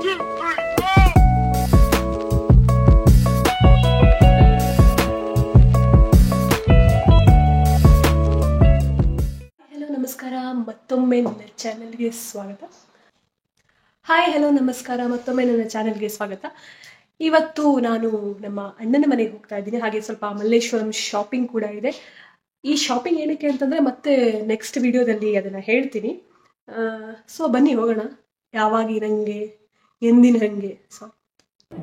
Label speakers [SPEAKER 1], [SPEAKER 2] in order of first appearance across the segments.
[SPEAKER 1] ನಮಸ್ಕಾರ ಮತ್ತೊಮ್ಮೆ ನನ್ನ ಚಾನೆಲ್ಗೆ ಸ್ವಾಗತ. ಹಾಯ್ ಹಲೋ ನಮಸ್ಕಾರ ಮತ್ತೊಮ್ಮೆ ನನ್ನ ಚಾನೆಲ್ಗೆ ಸ್ವಾಗತ. ಇವತ್ತು ನಾನು ನಮ್ಮ ಅಣ್ಣನ ಮನೆಗೆ ಹೋಗ್ತಾ ಇದ್ದೀನಿ. ಹಾಗೆ ಸ್ವಲ್ಪ ಮಲ್ಲೇಶ್ವರಂ ಶಾಪಿಂಗ್ ಕೂಡ ಇದೆ. ಈ ಶಾಪಿಂಗ್ ಏನಕ್ಕೆ ಅಂತಂದರೆ ಮತ್ತೆ ನೆಕ್ಸ್ಟ್ ವಿಡಿಯೋದಲ್ಲಿ ಅದನ್ನು ಹೇಳ್ತೀನಿ. ಸೊ ಬನ್ನಿ ಹೋಗೋಣ. ಯಾವಾಗಿರಂಗೆ ಎಂದಿನ ಹಂಗೆ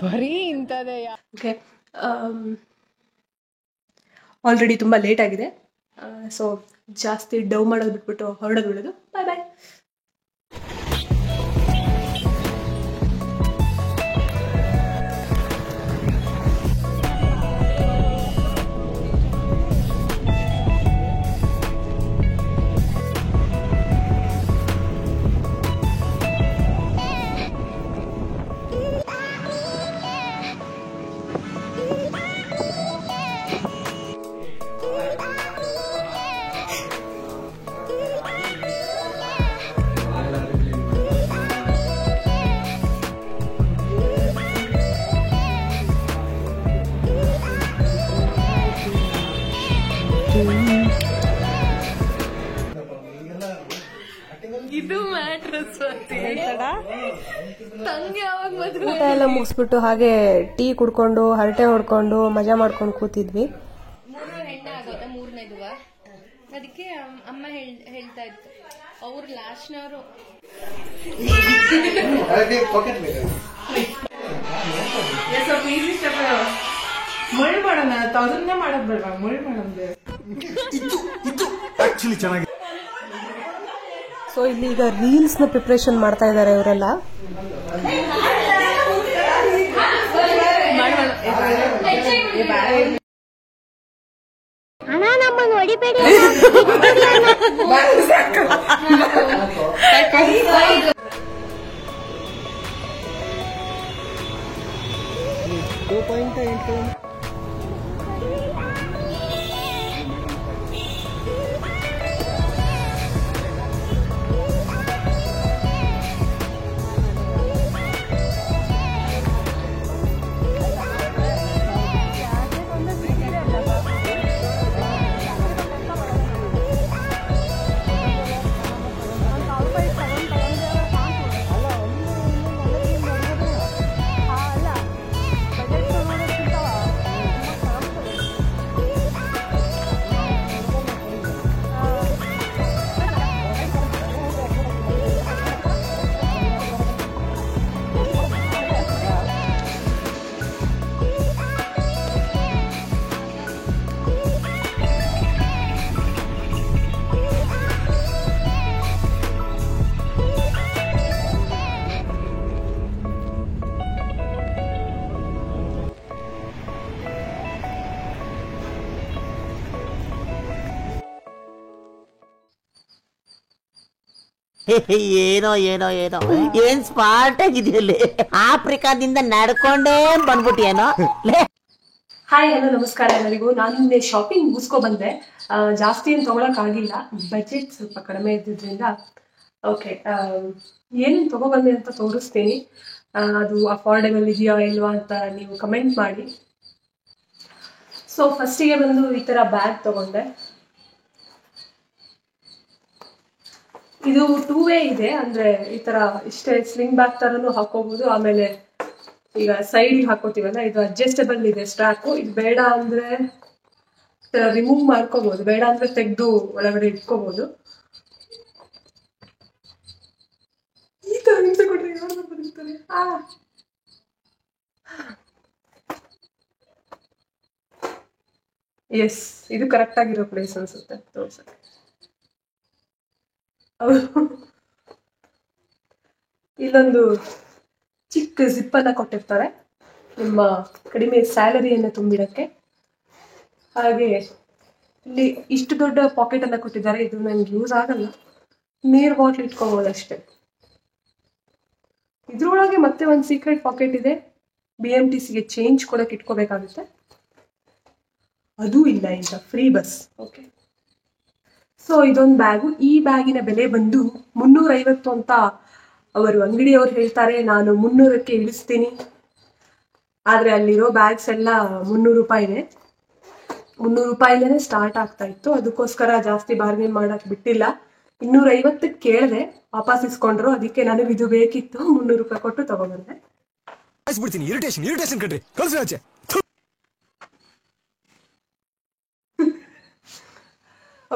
[SPEAKER 2] ಬರೀ ಇಂಥದೇ.
[SPEAKER 1] ಓಕೆ, ಆಲ್ರೆಡಿ ತುಂಬ ಲೇಟ್ ಆಗಿದೆ. ಸೊ ಜಾಸ್ತಿ ಡವ್ ಮಾಡೋದು ಬಿಟ್ಬಿಟ್ಟು ಹೊರಡೋದು ಬಿಡೋದು. ಬಾಯ್ ಬಾಯ್. ಇದು ಮ್ಯಾಟ್ರಸ್ ಊಟ ಎಲ್ಲ ಮುಗಿಸ್ಬಿಟ್ಟು ಹಾಗೆ ಟೀ ಕುಡ್ಕೊಂಡು ಹರಟೆ ಹೊಡ್ಕೊಂಡು ಮಜಾ ಮಾಡ್ಕೊಂಡು ಕೂತಿದ್ವಿ.
[SPEAKER 3] ಹೆಣ್ಣೆ ಆಗೋದ ಮೂರನೇದುವ. ಅದಕ್ಕೆ ಅಮ್ಮ ಹೇಳ್ತಾ ಇತ್ತು ಅವ್ರು ಲಾಸ್ಟ್ನವರು.
[SPEAKER 2] ಮುಳ್ಳು ಮಾಡೋಣ, ಅದನ್ನೇ ಮಾಡೋದ್ ಬೇಡ, ಮುಳ್ಳು ಮಾಡೋದು.
[SPEAKER 1] ಸೊ ಇಲ್ಲಿ ಈಗ ರೀಲ್ಸ್ ನ ಪ್ರಿಪರೇಷನ್ ಮಾಡ್ತಾ ಇದ್ದಾರೆ ಇವರೆಲ್ಲ.
[SPEAKER 4] ಅಣ್ಣ ನಮ್ಮನ್ನು ಹೊಡಿಬೇಡಿ.
[SPEAKER 5] ಏನೋ ಏನೋ ಏನೋ ಏನ್ ಸ್ಮಾರ್ಟ್ ಆಗಿದೆಯಲ್ಲಿ. ಆಫ್ರಿಕಾದಿಂದ ನಡ್ಕೊಂಡೇ ಬಂದ್ಬಿಟ್ಟಿಯೇನೋ.
[SPEAKER 1] ಹಾಯ್ ಹಲೋ ನಮಸ್ಕಾರ ಎಲ್ಲರಿಗೂ. ನಾನು ನಿನ್ನೆ ಶಾಪಿಂಗ್ ಮುಗಿಸ್ಕೊ ಬಂದೆ. ಜಾಸ್ತಿ ಏನು ತೊಗೊಳಕ್ ಆಗಿಲ್ಲ, ಬಜೆಟ್ ಸ್ವಲ್ಪ ಕಡಿಮೆ ಇದ್ದಿದ್ರಿಂದ. ಓಕೆ, ಏನೇನು ತೊಗೊಬಂದೆ ಅಂತ ತೋರಿಸ್ತೀನಿ. ಅದು ಅಫೋರ್ಡೆಬಲ್ ಇದೆಯಾ ಇಲ್ವಾ ಅಂತ ನೀವು ಕಮೆಂಟ್ ಮಾಡಿ. ಸೊ ಫಸ್ಟಿಗೆ ಬಂದು ಈ ಥರ ಬ್ಯಾಗ್ ತೊಗೊಂಡೆ. ಇದು 2 ವೇ ಇದೆ, ಅಂದ್ರೆ ಈ ತರ ಇಷ್ಟೇ ಸ್ಲಿಂಗ್ ಬ್ಯಾಗ್ ತರನು ಹಾಕೋಬಹುದು. ಆಮೇಲೆ ಈಗ ಸೈಡ್ ಹಾಕೋತೀವಲ್ಲ, ಇದು ಅಡ್ಜಸ್ಟಬಲ್ ಇದೆ ಸ್ಟ್ರಾಪ್. ಇದು ಬೇಡ ಅಂದ್ರೆ ರಿಮೂವ್ ಮಾಡ್ಕೋಬಹುದು, ಬೇಡ ಅಂದ್ರೆ ತೆಗೆದು ಒಳಗಡೆ ಇಟ್ಕೋಬಹುದು. ಈ ತರ ಹಿಂಸೆ ಕೊಟ್ರೆ ಯಾರು ಬರೀತಾರೆ. ಎಸ್, ಇದು ಕರೆಕ್ಟ್ ಆಗಿರೋ ಪ್ಲೇಸ್ ಅನ್ಸುತ್ತೆ ತೋರ್ಸಕ್ಕೆ. ಇಲ್ಲೊಂದು ಚಿಕ್ಕ ಜಿಪ್ ಅನ್ನ ಕೊಟ್ಟಿರ್ತಾರೆ ನಿಮ್ಮ ಕಡಿಮೆ ಸ್ಯಾಲರಿಯನ್ನು ತುಂಬಿಡಕ್ಕೆ. ಹಾಗೆ ಇಲ್ಲಿ ಇಷ್ಟು ದೊಡ್ಡ ಪಾಕೆಟ್ ಅನ್ನ ಕೊಟ್ಟಿದ್ದಾರೆ. ಇದು ನಂಗೆ ಯೂಸ್ ಆಗಲ್ಲ, ನೀರ್ ಬಾಟ್ಲ್ ಇಟ್ಕೋಬಹುದು ಅಷ್ಟೇ. ಇದ್ರೊಳಗೆ ಮತ್ತೆ ಒಂದು ಸೀಕ್ರೆಟ್ ಪಾಕೆಟ್ ಇದೆ. BMTCಗೆ ಚೇಂಜ್ ಕೊಡಕ್ಕೆ ಇಟ್ಕೋಬೇಕಾಗುತ್ತೆ. ಅದು ಇಲ್ಲ, ಈಗ ಫ್ರೀ ಬಸ್. ಓಕೆ, ಸೊ ಇದೊಂದು ಬ್ಯಾಗು. ಈ ಬ್ಯಾಗಿನ ಬೆಲೆ ಬಂದು 350 ಅಂತ ಅವರು ಅಂಗಡಿಯವರು ಹೇಳ್ತಾರೆ ನಾನು 300ಕ್ಕೆ ಇಳಿಸ್ತೀನಿ, ಆದ್ರೆ ಅಲ್ಲಿರೋ ಬ್ಯಾಗ್ಸ್ ಎಲ್ಲ 300 ರೂಪಾಯಿನೇ. 300 ರೂಪಾಯಿಲೇನೆ ಸ್ಟಾರ್ಟ್ ಆಗ್ತಾ ಇತ್ತು. ಅದಕ್ಕೋಸ್ಕರ ಜಾಸ್ತಿ ಬಾರ್ಗೇನ್ ಮಾಡಕ್ ಬಿಟ್ಟಿಲ್ಲ. 250ಕ್ಕೆ ಕೇಳಿದೆ, ವಾಪಸ್ ಇಸ್ಕೊಂಡ್ರು. ಅದಕ್ಕೆ ನನಗೆ ಇದು ಬೇಕಿತ್ತು, 300 ರೂಪಾಯಿ ಕೊಟ್ಟು ತಗೊಂಡ್ಬಂದೆ.
[SPEAKER 4] ಇರಿಟೇಷನ್ ಕಣ್ರಿ, ಕಳ್ಸಿ ಆಚೆ.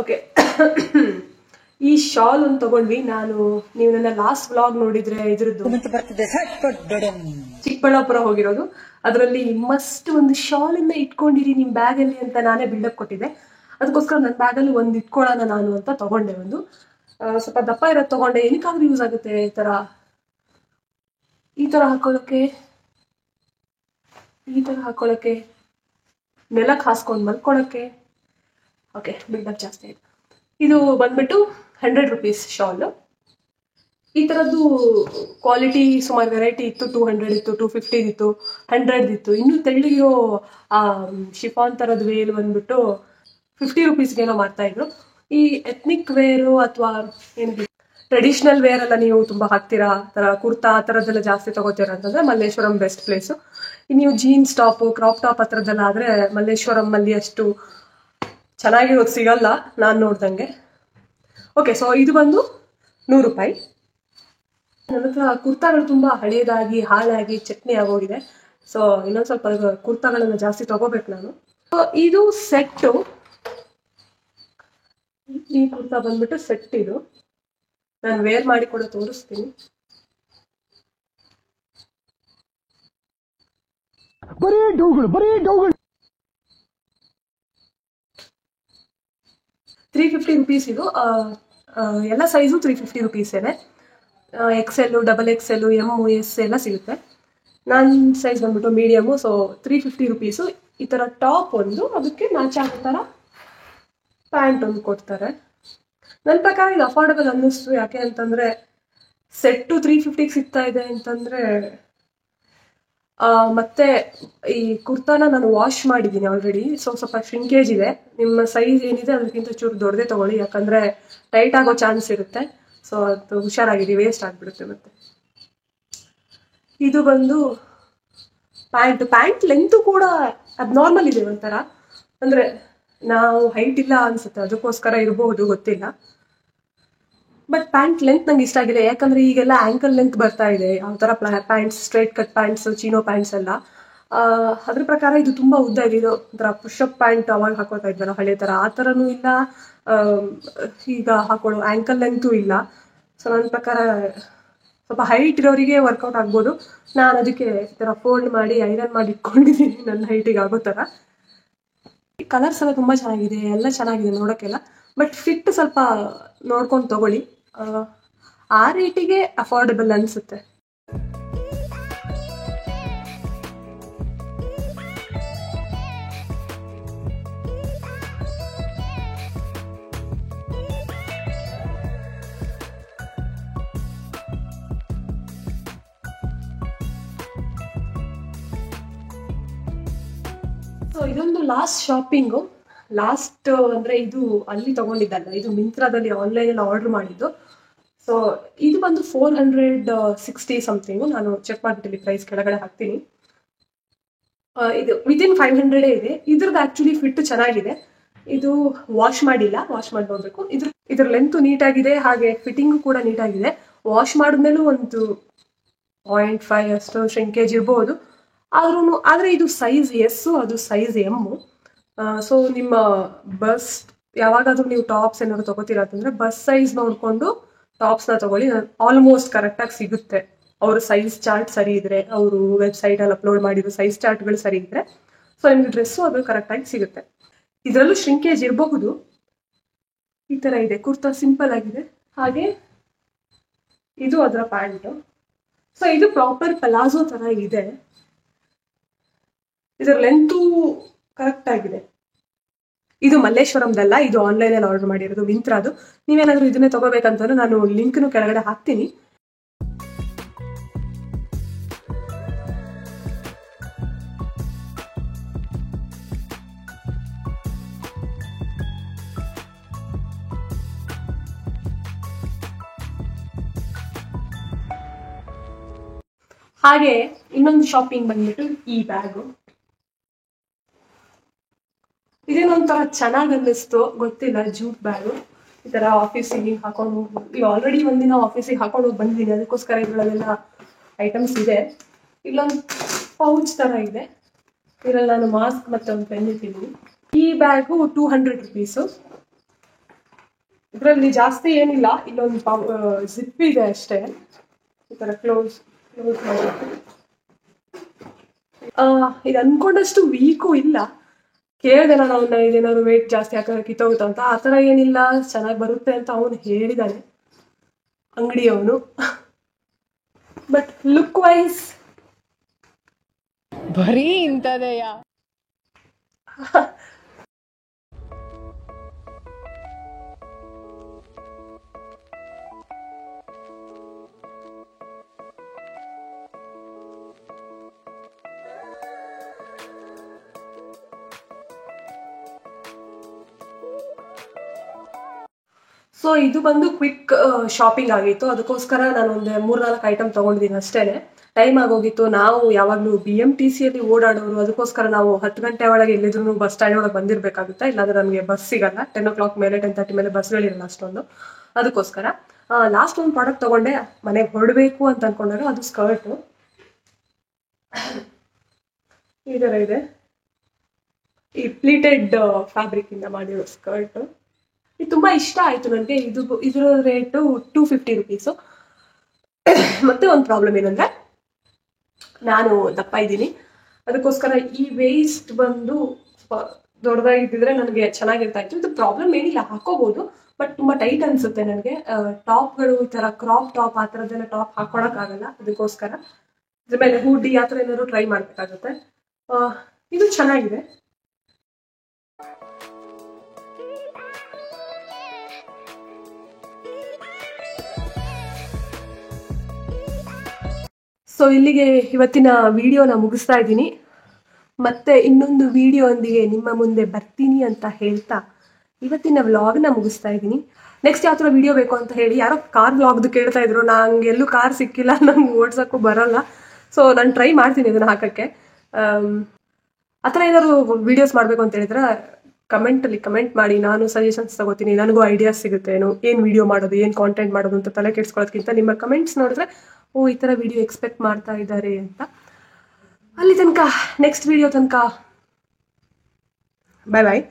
[SPEAKER 1] ಓಕೆ, ಈ ಶಾಲ್ ಒಂದು ತಗೊಂಡ್ವಿ. ನೀವು ನನ್ನ ಲಾಸ್ಟ್ ವ್ಲಾಗ್ ನೋಡಿದ್ರೆ ಇದ್ರದ್ದು ಚಿಕ್ಕಬಳ್ಳಾಪುರ ಹೋಗಿರೋದು, ಅದರಲ್ಲಿ ಮಸ್ಟ್ ಒಂದು ಶಾಲ್ ಅನ್ನ ಇಟ್ಕೊಂಡಿರಿ ನಿಮ್ ಬ್ಯಾಗ್ ಅಲ್ಲಿ ಅಂತ ನಾನೇ ಬಿಲ್ಡಪ್ ಕೊಟ್ಟಿದ್ದೆ. ಅದಕ್ಕೋಸ್ಕರ ನನ್ನ ಬ್ಯಾಗ್ ಅಲ್ಲಿ ಒಂದು ಇಟ್ಕೊಳ್ಳೋಣ ನಾನು ಅಂತ ತಗೊಂಡೆ. ಒಂದು ಸ್ವಲ್ಪ ದಪ್ಪ ಇರೋದು ತಗೊಂಡೆ, ಏನಕ್ಕಾದ್ರೂ ಯೂಸ್ ಆಗುತ್ತೆ. ಈ ತರ ಹಾಕೊಳ್ಳೋಕೆ, ನೆಲಕ್ಕೆ ಹಾಸ್ಕೊಂಡು ಮಲ್ಕೊಳ್ಳೋಕೆ. ಓಕೆ, ಬಿಲ್ಡಪ್ ಜಾಸ್ತಿ ಆಯ್ತು. ಇದು ಬಂದ್ಬಿಟ್ಟು 100 ರೂಪೀಸ್ ಶಾಲ್. ಈ ತರದ್ದು ಕ್ವಾಲಿಟಿ ಸುಮಾರು ವೆರೈಟಿ ಇತ್ತು. 200 ಇತ್ತು, 250 ಇತ್ತು, 100 ಇತ್ತು. ಇನ್ನು ತೆಳ್ಳಗಿರೋ ಶಿಫಾನ್ ತರದ ವೇಲ್ ಬಂದ್ಬಿಟ್ಟು 50 ರೂಪೀಸ್ಗೇನೋ ಮಾಡ್ತಾ ಇದ್ರು. ಈ ಎಥ್ನಿಕ್ ವೇರು ಅಥವಾ ಏನು ಟ್ರೆಡಿಷನಲ್ ವೇರ್ ಎಲ್ಲ ನೀವು ತುಂಬಾ ಹಾಕ್ತೀರಾ, ತರ ಕುರ್ತಾ ಆ ತರದ್ದೆಲ್ಲ ಜಾಸ್ತಿ ತಗೋತೀರಾ ಅಂತಂದ್ರೆ ಮಲ್ಲೇಶ್ವರಂ ಬೆಸ್ಟ್ ಪ್ಲೇಸ್. ನೀವು ಜೀನ್ಸ್ ಟಾಪ್, ಕ್ರಾಪ್ ಟಾಪ್ ಆ ತರದ್ದೆಲ್ಲ ಆದ್ರೆ ಮಲ್ಲೇಶ್ವರಂ ಅಲ್ಲಿ ಅಷ್ಟು ಚೆನ್ನಾಗಿರೋದು ಸಿಗಲ್ಲ ನಾನು ನೋಡ್ದಂಗೆ. ಓಕೆ, ಸೊ ಇದು ಬಂದು 100 ರೂಪಾಯಿ. ನನ್ನ ಹತ್ರ ಕುರ್ತಾಗಳು ತುಂಬಾ ಹಳೇದಾಗಿ ಹಾಳಾಗಿ ಚಟ್ನಿ ಆಗೋಗಿದೆ. ಸೊ ಇನ್ನೊಂದ್ ಸ್ವಲ್ಪ ಕುರ್ತಾಗಳನ್ನ ಜಾಸ್ತಿ ತಗೋಬೇಕು ನಾನು. ಇದು ಸೆಟ್ಟು. ಈ ಕುರ್ತಾ ಬಂದ್ಬಿಟ್ಟು ಸೆಟ್. ಇದು ನಾನು ವೇರ್ ಮಾಡಿ ಕೂಡ ತೋರಿಸ್ತೀನಿ.
[SPEAKER 4] ಬರೀ ಡೌಗಳು
[SPEAKER 1] 350 ರೂಪೀಸ್ ಇದು. ಎಲ್ಲ size 350 ರೂಪೀಸೇನೆ. XL, XXL, M, S ಎಲ್ಲ ಸಿಗುತ್ತೆ. ನನ್ನ ಸೈಜ್ ಬಂದ್ಬಿಟ್ಟು ಮೀಡಿಯಮು. So 350 rupees. ಈ ಥರ ಟಾಪ್ ಒಂದು, ಅದಕ್ಕೆ ಮ್ಯಾಚ್ ಆಗೋ ಥರ ಪ್ಯಾಂಟ್ ಒಂದು ಕೊಡ್ತಾರೆ. ನನ್ನ ಪ್ರಕಾರ ಇದು ಅಫೋರ್ಡಬಲ್ ಅನ್ನಿಸ್ತು. ಯಾಕೆ ಅಂತಂದರೆ ಸೆಟ್ಟು 350ಗೆ ಸಿಗ್ತಾ ಇದೆ ಅಂತಂದರೆ, ಮತ್ತೆ ಈ ಕುರ್ತಾನ ನಾನು ವಾಶ್ ಮಾಡಿದ್ದೀನಿ ಆಲ್ರೆಡಿ. ಸೊ ಸ್ವಲ್ಪ ಶ್ರಿಂಕೇಜ್ ಇದೆ. ನಿಮ್ಮ ಸೈಜ್ ಏನಿದೆ ಅದಕ್ಕಿಂತ ಚೂರು ದೊಡ್ಡದೇ ತಗೊಳ್ಳಿ, ಯಾಕಂದರೆ ಟೈಟ್ ಆಗೋ ಚಾನ್ಸ್ ಇರುತ್ತೆ. ಸೊ ಅದು ಹುಷಾರಾಗಿರಿ, ವೇಸ್ಟ್ ಆಗಿಬಿಡುತ್ತೆ. ಮತ್ತೆ ಇದು ಬಂದು ಪ್ಯಾಂಟ್ ಲೆಂತು ಕೂಡ ಅಬ್ನಾರ್ಮಲ್ ಇದೆ ಒಂಥರ. ಅಂದರೆ ನಾವು ಹೈಟ್ ಇಲ್ಲ ಅನ್ಸುತ್ತೆ, ಅದಕ್ಕೋಸ್ಕರ ಇರಬಹುದು, ಗೊತ್ತಿಲ್ಲ. ಬಟ್ ಪ್ಯಾಂಟ್ ಲೆಂತ್ ನಂಗೆ ಇಷ್ಟ ಆಗಿದೆ. ಯಾಕಂದ್ರೆ ಈಗೆಲ್ಲ ಆಂಕಲ್ ಲೆಂತ್ ಬರ್ತಾ ಇದೆ ಯಾವ ಥರ pants, straight cut pants, chino pants ಎಲ್ಲ. ಅದ್ರ ಪ್ರಕಾರ ಇದು ತುಂಬಾ ಉದ್ದ ಇದೆ. ಇದು ಒಂಥರ ಪುಷಪ್ ಪ್ಯಾಂಟ್ ಅವಾಗ ಹಾಕೋತಾ ಇದ್ವಲ್ಲ ಹಳೆ ಥರ, ಆ ಥರನೂ ಇಲ್ಲ. ಈಗ ಹಾಕೊಳ್ಳೋ ಆಂಕಲ್ ಲೆಂತೂ ಇಲ್ಲ. ಸೊ ನನ್ನ ಪ್ರಕಾರ ಸ್ವಲ್ಪ ಹೈಟ್ ಇರೋರಿಗೆ ವರ್ಕೌಟ್ ಆಗ್ಬೋದು. ನಾನು ಅದಕ್ಕೆ ಈ ಥರ ಫೋಲ್ಡ್ ಮಾಡಿ ಐರನ್ ಮಾಡಿ ಇಟ್ಕೊಂಡಿದ್ದೀನಿ ನನ್ನ ಹೈಟಿಗೆ ಆಗೋ ಥರ. ಕಲರ್ಸ್ ಎಲ್ಲ ತುಂಬ ಚೆನ್ನಾಗಿದೆ, ಎಲ್ಲ ಚೆನ್ನಾಗಿದೆ ನೋಡೋಕ್ಕೆಲ್ಲ. ಬಟ್ ಫಿಟ್ ಸ್ವಲ್ಪ ನೋಡ್ಕೊಂಡು ತಗೊಳ್ಳಿ. ಆ ರೇಟಿಗೆ ಅಫೋರ್ಡೆಬಲ್ ಅನಿಸುತ್ತೆ. ಸೊ ಇದೊಂದು ಲಾಸ್ಟ್ ಶಾಪಿಂಗು. ಲಾಸ್ಟ್ ಅಂದ್ರೆ ಇದು ಅಲ್ಲಿ ತಗೊಂಡಿದ್ದಲ್ಲ, ಇದು ಮಿಂತ್ರಾದಲ್ಲಿ ಆನ್ಲೈನ್ ಆರ್ಡರ್ ಮಾಡಿದ್ದು. ಸೊ ಇದು ಬಂದು 460 ಸಮಥಿಂಗು. ನಾನು ಚೆಕ್ ಮಾಡ್ಬಿಟ್ಟಿಲ್ಲಿ ಪ್ರೈಸ್ ಕೆಳಗಡೆ ಹಾಕ್ತೀನಿ. ಇದು ವಿತಿನ್ 500 ಇದೆ. ಇದ್ರದ್ದು ಆಕ್ಚುಲಿ ಫಿಟ್ ಚೆನ್ನಾಗಿದೆ. ಇದು ವಾಶ್ ಮಾಡಿಲ್ಲ, ವಾಶ್ ಮಾಡಿ ನೋಡ್ಬೇಕು. ಇದ್ರ ಲೆಂತ್ ನೀಟಾಗಿದೆ, ಹಾಗೆ ಫಿಟ್ಟಿಂಗು ಕೂಡ ನೀಟಾಗಿದೆ. ವಾಶ್ ಮಾಡಿದ್ಮೇಲೂ ಒಂದು 0.5 ಅಷ್ಟು ಶ್ರಿಂಕೇಜ್ ಇರಬಹುದು. ಆದ್ರೆ ಇದು ಸೈಜ್ ಎಸ್, ಅದು ಸೈಜ್ ಎಮ್. ಸೊ ನಿಮ್ಮ ಬಸ್ ಯಾವಾಗಾದ್ರೂ ನೀವು ಟಾಪ್ಸ್ ಏನಾದ್ರು ತಗೋತೀರಾ ಅಂತಂದ್ರೆ ಬಸ್ ಸೈಜ್ ನೋಡ್ಕೊಂಡು ಟಾಪ್ಸ್ನ ತಗೊಳ್ಳಿ. ಆಲ್ಮೋಸ್ಟ್ ಕರೆಕ್ಟಾಗಿ ಸಿಗುತ್ತೆ. ಅವ್ರ ಸೈಜ್ ಚಾರ್ಟ್ ಸರಿ ಇದ್ರೆ, ಅವರು ವೆಬ್ಸೈಟಲ್ಲಿ ಅಪ್ಲೋಡ್ ಮಾಡಿರೋ ಸೈಜ್ ಚಾರ್ಟ್ಗಳು ಸರಿ ಇದ್ರೆ, ಸೊ ನಿಮ್ಗೆ ಡ್ರೆಸ್ಸು ಅದು ಕರೆಕ್ಟಾಗಿ ಸಿಗುತ್ತೆ. ಇದರಲ್ಲೂ ಶ್ರಿಂಕೇಜ್ ಇರಬಹುದು. ಈ ಥರ ಇದೆ, ಕುರ್ತಾ ಸಿಂಪಲ್ ಆಗಿದೆ. ಹಾಗೆ ಇದು ಅದರ ಪ್ಯಾಂಟು. ಸೊ ಇದು ಪ್ರಾಪರ್ ಪಲಾಜೋ ಥರ ಇದೆ. ಇದರ ಲೆಂತು ಕರೆಕ್ಟ್ ಆಗಿದೆ. ಇದು ಮಲ್ಲೇಶ್ವರಂದಲ್ಲ, ಇದು ಆನ್ಲೈನಲ್ಲಿ ಆರ್ಡರ್ ಮಾಡಿರೋದು, ಮಿಂತ್ರಾದು. ನೀವೇನಾದ್ರೂ ಇದನ್ನೇ ತಗೋಬೇಕಂತಂದ್ರೆ ನಾನು ಲಿಂಕ್ನು ಕೆಳಗಡೆ ಹಾಕ್ತೀನಿ. ಹಾಗೆ ಇನ್ನೊಂದು ಶಾಪಿಂಗ್ ಬಂದ್ಬಿಟ್ಟು ಈ ಬ್ಯಾಗು. ಇದೇನೊಂಥರ ಚೆನ್ನಾಗಿ ಅನ್ನಿಸ್ತು, ಗೊತ್ತಿಲ್ಲ. ಜೂಟ್ ಬ್ಯಾಗು ಈ ತರ ಆಫೀಸಿಗೆ ಹಾಕೊಂಡು ಹೋಗ್ಬೋದು. ಈಗ ಆಲ್ರೆಡಿ ಒಂದಿನ ಆಫೀಸಿಗೆ ಹಾಕೊಂಡು ಹೋಗಿ ಬಂದಿದ್ದೀನಿ, ಅದಕ್ಕೋಸ್ಕರ ಇದ್ರಲ್ಲೆಲ್ಲ ಐಟಮ್ಸ್ ಇದೆ. ಇಲ್ಲೊಂದು ಪೌಚ್ ತರ ಇದೆ, ಇದರಲ್ಲಿ ನಾನು ಮಾಸ್ಕ್ ಮತ್ತೆ ಒಂದು ಪೆನ್ ಇಟ್ಟಿದ್ದೀನಿ. ಈ ಬ್ಯಾಗು 200 rupees. ಇದರಲ್ಲಿ ಜಾಸ್ತಿ ಏನಿಲ್ಲ, ಇಲ್ಲೊಂದು ಜಿಪ್ ಇದೆ ಅಷ್ಟೇ. ಈ ತರ ಕ್ಲೋಸ್ ಮಾಡಬೇಕು. ಇದು ಅನ್ಕೊಂಡಷ್ಟು ವೀಕು ಇಲ್ಲ. ಕೇಳಿದೆ ನಾನು ಅವನ್ನ, ಇದೇನಾದ್ರು ವೇಟ್ ಜಾಸ್ತಿ ಹಾಕಿದ್ರೆ ಕಿತ್ತೋಗುತ್ತ ಅಂತ. ಆ ಥರ ಏನಿಲ್ಲ, ಚೆನ್ನಾಗಿ ಬರುತ್ತೆ ಅಂತ ಅವನು ಹೇಳಿದ್ದಾನೆ, ಅಂಗಡಿಯವನು. ಬಟ್ ಲುಕ್ ವೈಸ್
[SPEAKER 3] ಬರೀ ಇಂಥದೆಯ.
[SPEAKER 1] ಸೊ ಇದು ಬಂದು ಕ್ವಿಕ್ ಶಾಪಿಂಗ್ ಆಗಿತ್ತು. ಅದಕ್ಕೋಸ್ಕರ ನಾನು ಒಂದು 3-4 ಐಟಮ್ ತಗೊಂಡಿದ್ದೀನಿ ಅಷ್ಟೇನೆ. ಟೈಮ್ ಆಗೋಗಿತ್ತು. ನಾವು ಯಾವಾಗಲೂ BMTCಯಲ್ಲಿ ಓಡಾಡೋರು, ಅದಕ್ಕೋಸ್ಕರ ನಾವು 10 ಗಂಟೆ ಒಳಗೆ ಎಲ್ಲಿದ್ರು ಬಸ್ ಸ್ಟ್ಯಾಂಡ್ ಒಳಗೆ ಬಂದಿರಬೇಕಾಗುತ್ತೆ. ಇಲ್ಲಾಂದ್ರೆ ನಮಗೆ ಬಸ್ ಸಿಗಲ್ಲ. 10 o'clock ಮೇಲೆ 10:30 ಮೇಲೆ ಬಸ್ಗಳಿರಲ್ಲ ಅಷ್ಟೊಂದು. ಅದಕ್ಕೋಸ್ಕರ ಲಾಸ್ಟ್ ಒಂದು ಪ್ರಾಡಕ್ಟ್ ತಗೊಂಡೆ, ಮನೆಗೆ ಹೊರಡಬೇಕು ಅಂತ ಅನ್ಕೊಂಡಾಗ. ಅದು ಸ್ಕರ್ಟು ಈ ಥರ ಇದೆ, ಈ ಪ್ಲೀಟೆಡ್ ಫ್ಯಾಬ್ರಿಕ್ ಇಂದ ಮಾಡಿರೋ ಸ್ಕರ್ಟು. ಇದು ತುಂಬಾ ಇಷ್ಟ ಆಯ್ತು ನನಗೆ. ಇದರ ರೇಟು 250 rupees. ಮತ್ತೆ ಒಂದು ಪ್ರಾಬ್ಲಮ್ ಏನಂದ್ರೆ, ನಾನು ದಪ್ಪ ಇದ್ದೀನಿ, ಅದಕ್ಕೋಸ್ಕರ ಈ ವೇಸ್ಟ್ ಬಂದು ದೊಡ್ಡದಾಗಿದ್ದಿದ್ರೆ ನನಗೆ ಚೆನ್ನಾಗಿರ್ತಾ ಇತ್ತು. ಇದು ಪ್ರಾಬ್ಲಮ್ ಏನಿಲ್ಲ, ಹಾಕೋಬಹುದು, ಬಟ್ ತುಂಬಾ ಟೈಟ್ ಅನ್ಸುತ್ತೆ ನನಗೆ. ಟಾಪ್ಗಳು ಈ ತರ ಕ್ರಾಪ್ ಟಾಪ್ ಆ ಥರದ್ದೆಲ್ಲ ಟಾಪ್ ಹಾಕೊಳಕ್ಕಾಗಲ್ಲ. ಅದಕ್ಕೋಸ್ಕರ ಇದ್ರ ಮೇಲೆ ಹೂಡಿ ಆ ಥರ ಏನಾದ್ರು ಟ್ರೈ ಮಾಡ್ಬೇಕಾಗುತ್ತೆ. ಇದು ಚೆನ್ನಾಗಿದೆ. ಸೊ ಇಲ್ಲಿಗೆ ಇವತ್ತಿನ ವಿಡಿಯೋನ ಮುಗಿಸ್ತಾ ಇದ್ದೀನಿ. ಮತ್ತೆ ಇನ್ನೊಂದು ವಿಡಿಯೋ ನಿಮ್ಮ ಮುಂದೆ ಬರ್ತೀನಿ ಅಂತ ಹೇಳ್ತಾ ಇವತ್ತಿನ ವ್ಲಾಗ್ನ ಮುಗಿಸ್ತಾ ಇದ್ದೀನಿ. ನೆಕ್ಸ್ಟ್ ಯಾವ ಥರ ವಿಡಿಯೋ ಬೇಕು ಅಂತ ಹೇಳಿ ಯಾರೋ ಕಾರ್ ವ್ಲಾಗ್ದು ಕೇಳ್ತಾ ಇದ್ರು. ನಂಗೆ ಎಲ್ಲೂ ಕಾರ್ ಸಿಕ್ಕಿಲ್ಲ, ನಂಗೆ ಓಡ್ಸೋಕ್ಕೂ ಬರಲ್ಲ. ಸೊ ನಾನು ಟ್ರೈ ಮಾಡ್ತೀನಿ ಇದನ್ನು ಹಾಕೋಕ್ಕೆ. ಆ ಥರ ಏನಾದ್ರು ವಿಡಿಯೋಸ್ ಮಾಡಬೇಕು ಅಂತ ಹೇಳಿದ್ರೆ ಕಮೆಂಟಲ್ಲಿ ಕಮೆಂಟ್ ಮಾಡಿ, ನಾನು ಸಜೆಷನ್ಸ್ ತಗೋತೀನಿ. ನನಗೂ ಐಡಿಯಾಸ್ ಸಿಗುತ್ತೆ, ಏನು ವಿಡಿಯೋ ಮಾಡೋದು, ಏನು ಕಾಂಟೆಂಟ್ ಮಾಡೋದು ಅಂತ ತಲೆ ಕೆಡ್ಸ್ಕೊಳ್ಳೋದಕ್ಕಿಂತ ನಿಮ್ಮ ಕಮೆಂಟ್ಸ್ ನೋಡಿದ್ರೆ ಈ ಥರ ವಿಡಿಯೋ ಎಕ್ಸ್ಪೆಕ್ಟ್ ಮಾಡ್ತಾ ಇದ್ದಾರೆ ಅಂತ. ಅಲ್ಲಿ ತನಕ ನೆಕ್ಸ್ಟ್ ವಿಡಿಯೋ ತನಕ ಬಾಯ್ ಬಾಯ್.